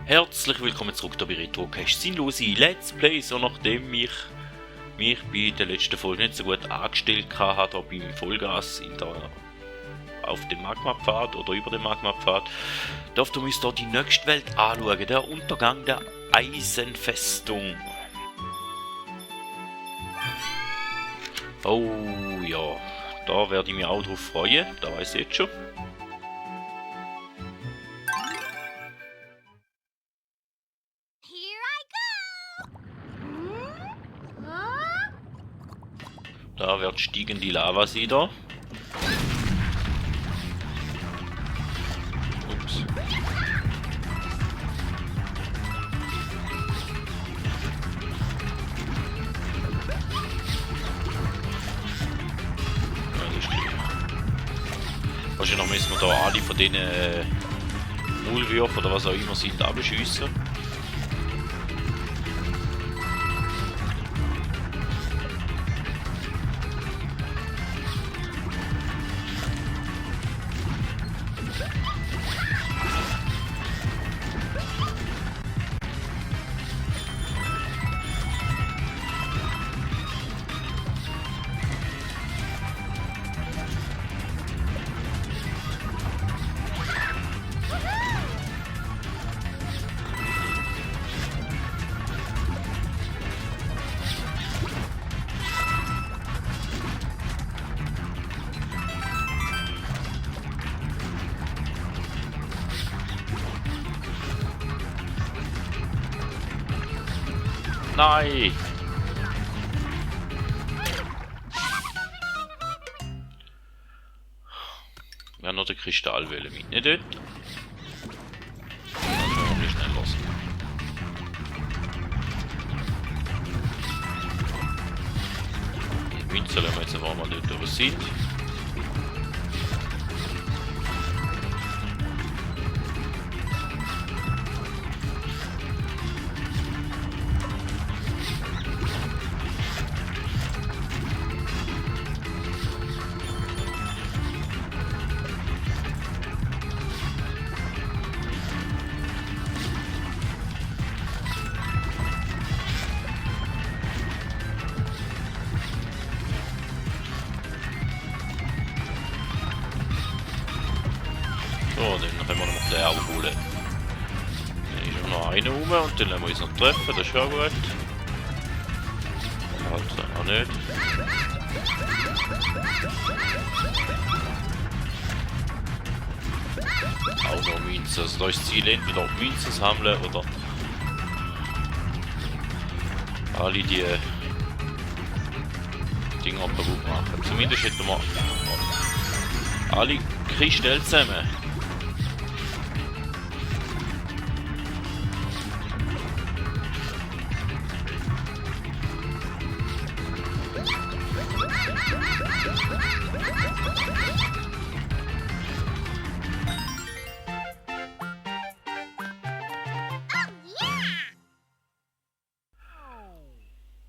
Herzlich willkommen zurück hier bei RetroCache. Sinnlose Let's Play, so nachdem mich bei der letzten Folge nicht so gut angestellt hatte, beim Vollgas auf dem Magmapfad oder über dem Magmapfad, dürfte uns hier die nächste Welt anschauen, der Untergang der Eisenfestung. Oh ja, da werde ich mich auch drauf freuen, da weiß ich jetzt schon. Da wird stiegende Lava sein da. Ups. Wahrscheinlich müssen wir da alle von diesen Maulwürfen oder was auch immer sind abschiessen. Nein! Wir haben noch den Kristallwelle mitnehmen dort. Dann können wir ein bisschen schnell lassen. Die Münze lassen wir jetzt einfach mal dort, wo wir sind. So, dann können wir noch den Erl holen. Dann ist noch einer rum und dann lassen wir uns noch treffen, das ist ja gut. Halt auch nicht. Auch noch Münzen. Also da ist das Ziel entweder Münzen sammeln oder alle die Dinger kaputt machen. Zumindest hätten wir alle Kristalle zusammen.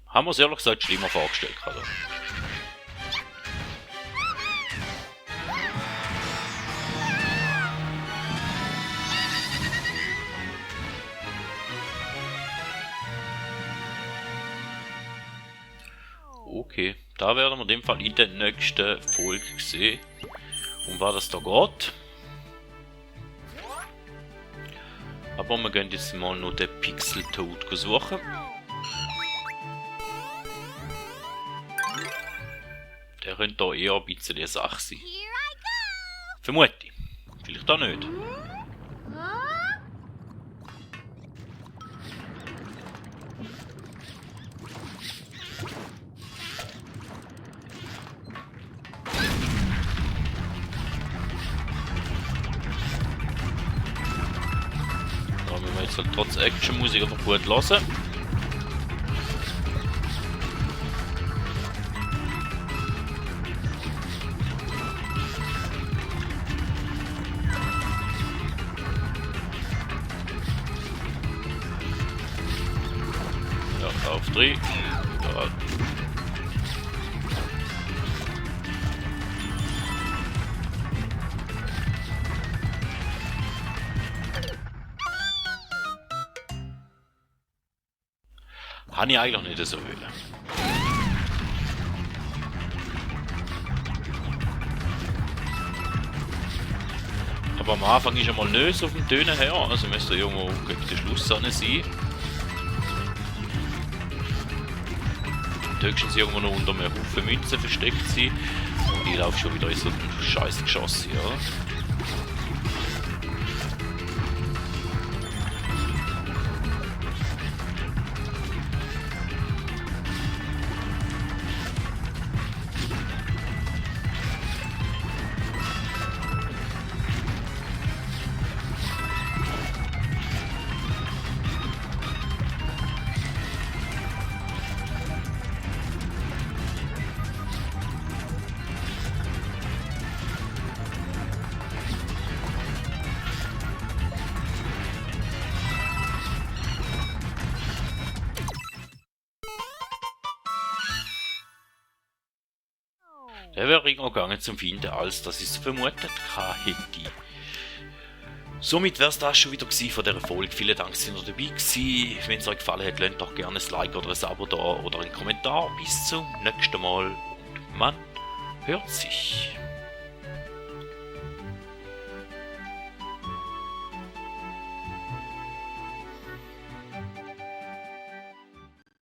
Haben wir es ehrlich gesagt schlimmer vorgestellt gerade. Okay, da werden wir in dem Fall in der nächsten Folge sehen, um was das da geht. Aber wir gehen jetzt mal noch den Pixeltoad suchen. Der könnte hier eher ein bisschen eine Sache sein. Vermute ich. Vielleicht auch nicht. Da müssen wir jetzt halt trotz Actionmusik einfach gut hören. Auf 3. Ja. Habe ich eigentlich nicht so wollen. Aber am Anfang ist er mal nicht auf dem Tönen her, also müsste er irgendwo gegen den Schluss sein. Höchstens irgendwo noch unter einem Haufen Münzen versteckt sein. Und ich laufe schon wieder in so ein scheiß Geschoss, ja. Der wäre länger gegangen zum Finden, als dass ich es vermutet hätte. Somit wäre es das schon wieder von dieser Folge. Vielen Dank, dass ihr noch dabei gewesen. Wenn es euch gefallen hat, lasst doch gerne ein Like oder ein Abo da oder einen Kommentar. Bis zum nächsten Mal und man hört sich.